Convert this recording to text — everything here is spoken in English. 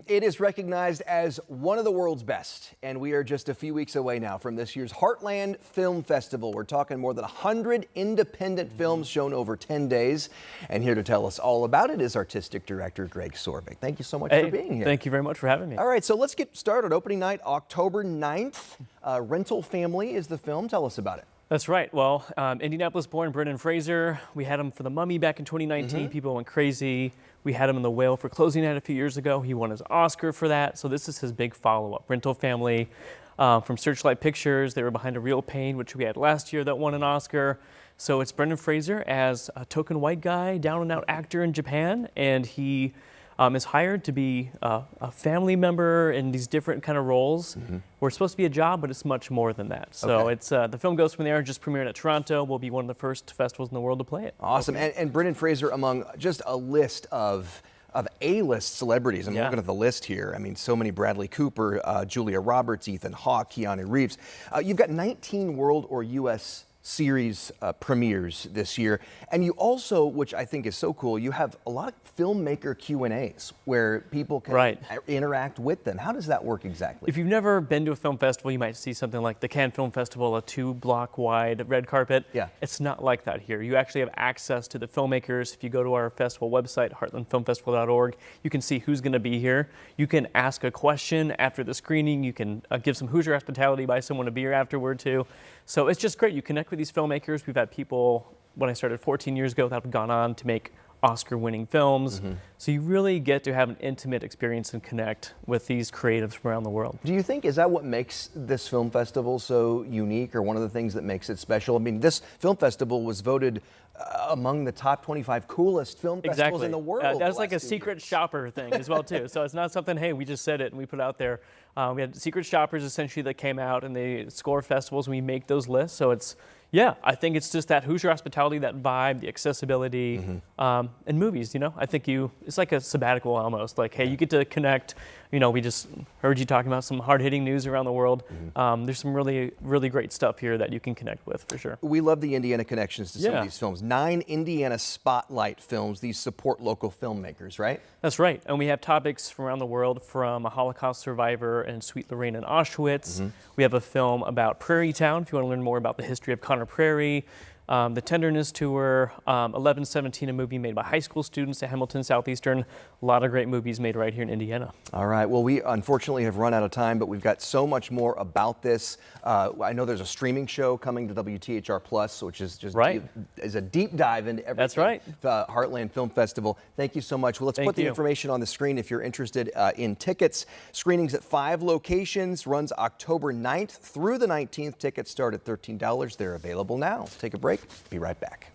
It is recognized as one of the world's best, and we are just a few weeks away now from this year's Heartland Film Festival. We're talking more than 100 independent films shown over 10 days, and here to tell us all about it is Artistic Director Greg Sorvik. Thank you so much for being here. Thank you very much for having me. All right, so let's get started. Opening night, October 9th. Rental Family is the film. Tell us about it. That's right. Well, Indianapolis-born Brendan Fraser. We had him for The Mummy back in 2019. People went crazy. We had him in The Whale for closing night a few years ago. He won his Oscar for that. So this is his big follow-up. Rental Family from Searchlight Pictures. They were behind A Real Pain, which we had last year that won an Oscar. So it's Brendan Fraser as a token white guy, down-and-out actor in Japan, and he is hired to be a family member in these different kind of roles. We're supposed to be a job, but it's much more than that. So it's the film goes from there. Just premiered at Toronto. Will be one of the first festivals in the world to play it. Awesome. And Brendan Fraser among just a list of A-list celebrities. I'm looking at the list here. I mean, so many: Bradley Cooper, Julia Roberts, Ethan Hawke, Keanu Reeves. You've got 19 world or U.S. series premieres this year, and you also, which I think is so cool, you have a lot of filmmaker Q&As where people can interact with them. How does that work exactly? If you've never been to a film festival, you might see something like the Cannes Film Festival, a 2-block wide red carpet. It's not like that here. You actually have access to the filmmakers. If you go to our festival website, heartlandfilmfestival.org, you can see who's going to be here. You can ask a question after the screening. You can give some Hoosier hospitality, buy someone a beer afterward too. So it's just great. You connect with these filmmakers. We've had people, when I started 14 years ago, that have gone on to make Oscar-winning films. So you really get to have an intimate experience and connect with these creatives from around the world. Do you think, is that what makes this film festival so unique, or one of the things that makes it special? I mean, this film festival was voted among the top 25 coolest film festivals in the world. That's like a secret shopper thing as well too. So it's not something, hey, we just said it and we put it out there. We had secret shoppers essentially that came out and they score festivals and we make those lists. So it's, I think it's just that Hoosier hospitality, that vibe, the accessibility, and movies, I think it's like a sabbatical almost. Like, hey, you get to connect. We just heard you talking about some hard-hitting news around the world. There's some really, really great stuff here that you can connect with for sure. We love the Indiana connections to some of these films. 9 Indiana Spotlight films. These support local filmmakers, right? That's right. And we have topics from around the world, from a Holocaust survivor in Sweet Lorraine in Auschwitz. We have a film about Prairie Town, if you want to learn more about the history of Conner Prairie. The Tenderness Tour, 1117, a movie made by high school students at Hamilton Southeastern. A lot of great movies made right here in Indiana. All right. Well, we unfortunately have run out of time, but we've got so much more about this. I know there's a streaming show coming to WTHR Plus, which is just is a deep dive into everything. That's right. The Heartland Film Festival. Thank you so much. Well, let's put the information on the screen if you're interested in tickets. Screenings at 5 locations, runs October 9th through the 19th. Tickets start at $13. They're available now. Take a break. Be right back.